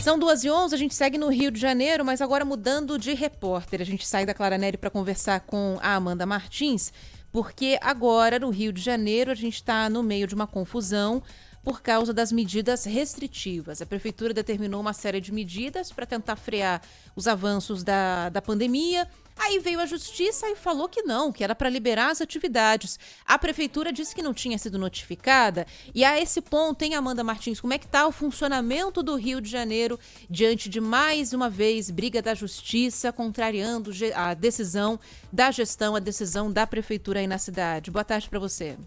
São 2h11, a gente segue no Rio de Janeiro, mas agora mudando de repórter. A gente sai da Clara Nery para conversar com a Amanda Martins, porque agora no Rio de Janeiro a gente está no meio de uma confusão por causa das medidas restritivas. A prefeitura determinou uma série de medidas para tentar frear os avanços da pandemia. Aí veio a justiça e falou que não, que era para liberar as atividades. A prefeitura disse que não tinha sido notificada. E a esse ponto, hein, Amanda Martins, como é que está o funcionamento do Rio de Janeiro diante de, mais uma vez, briga da justiça, contrariando a decisão da gestão, a decisão da prefeitura aí na cidade? Boa tarde para você.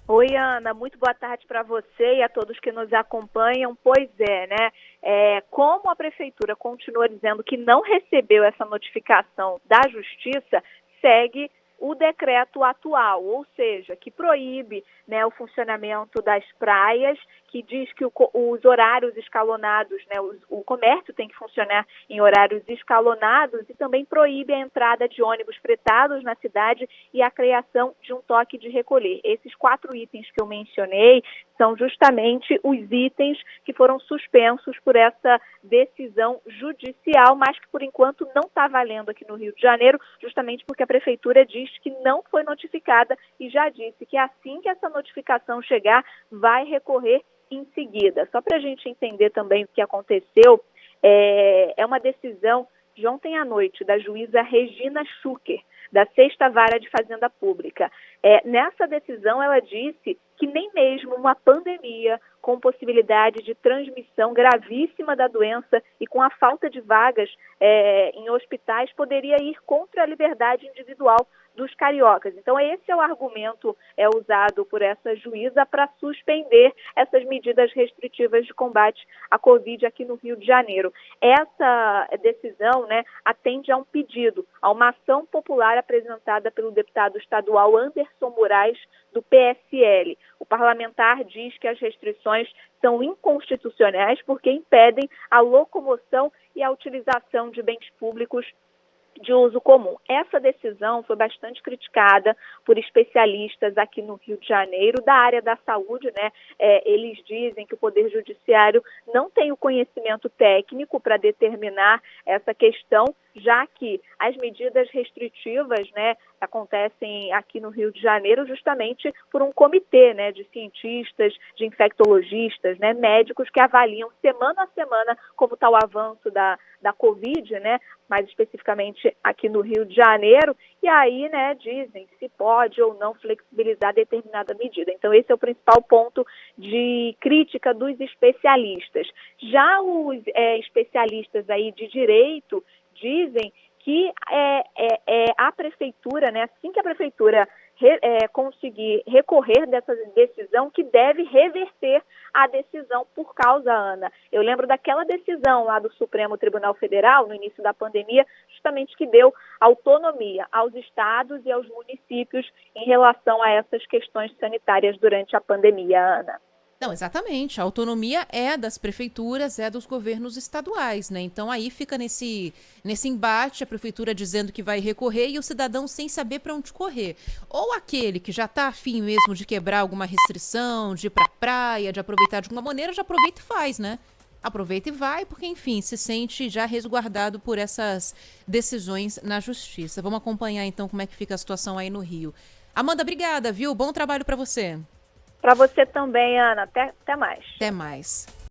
Oi, Ana, muito boa tarde para você e a todos que nos acompanham. Pois é, né? Como a prefeitura continua dizendo que não recebeu essa notificação da justiça, segue o decreto atual, ou seja, que proíbe, né, o funcionamento das praias, que diz que os horários escalonados, né, o comércio tem que funcionar em horários escalonados e também proíbe a entrada de ônibus fretados na cidade e a criação de um toque de recolher. Esses 4 itens que eu mencionei são justamente os itens que foram suspensos por essa decisão judicial, mas que por enquanto não está valendo aqui no Rio de Janeiro, justamente porque a prefeitura diz que não foi notificada e já disse que assim que essa notificação chegar, vai recorrer em seguida. Só para a gente entender também o que aconteceu, é uma decisão de ontem à noite da juíza Regina Schucker, da 6ª Vara de Fazenda Pública. Nessa decisão, ela disse que nem mesmo uma pandemia com possibilidade de transmissão gravíssima da doença e com a falta de vagas em hospitais poderia ir contra a liberdade individual dos cariocas. Então, esse é o argumento usado por essa juíza para suspender essas medidas restritivas de combate à Covid aqui no Rio de Janeiro. Essa decisão, né, atende a um pedido, a uma ação popular apresentada pelo deputado estadual Anderson Moraes, do PSL. O parlamentar diz que as restrições são inconstitucionais porque impedem a locomoção e a utilização de bens públicos de uso comum. Essa decisão foi bastante criticada por especialistas aqui no Rio de Janeiro, da área da saúde, né? Eles dizem que o Poder Judiciário não tem o conhecimento técnico para determinar essa questão, já que as medidas restritivas, né, acontecem aqui no Rio de Janeiro justamente por um comitê, né, de cientistas, de infectologistas, né, médicos que avaliam semana a semana como está o avanço da Covid, né, mais especificamente aqui no Rio de Janeiro, e aí, né, dizem se pode ou não flexibilizar determinada medida. Então, esse é o principal ponto de crítica dos especialistas. Já os especialistas aí de direito dizem que a prefeitura, né, assim que a prefeitura conseguir recorrer dessa decisão, que deve reverter a decisão por causa, Ana. Eu lembro daquela decisão lá do Supremo Tribunal Federal, no início da pandemia, justamente que deu autonomia aos estados e aos municípios em relação a essas questões sanitárias durante a pandemia, Ana. Não, exatamente. A autonomia é das prefeituras, é dos governos estaduais, né? Então aí fica nesse embate, a prefeitura dizendo que vai recorrer e o cidadão sem saber para onde correr. Ou aquele que já está afim mesmo de quebrar alguma restrição, de ir para a praia, de aproveitar de alguma maneira, já aproveita e faz, né? Aproveita e vai, porque, enfim, se sente já resguardado por essas decisões na justiça. Vamos acompanhar, então, como é que fica a situação aí no Rio. Amanda, obrigada, viu? Bom trabalho para você. Para você também, Ana. Até mais. Até mais.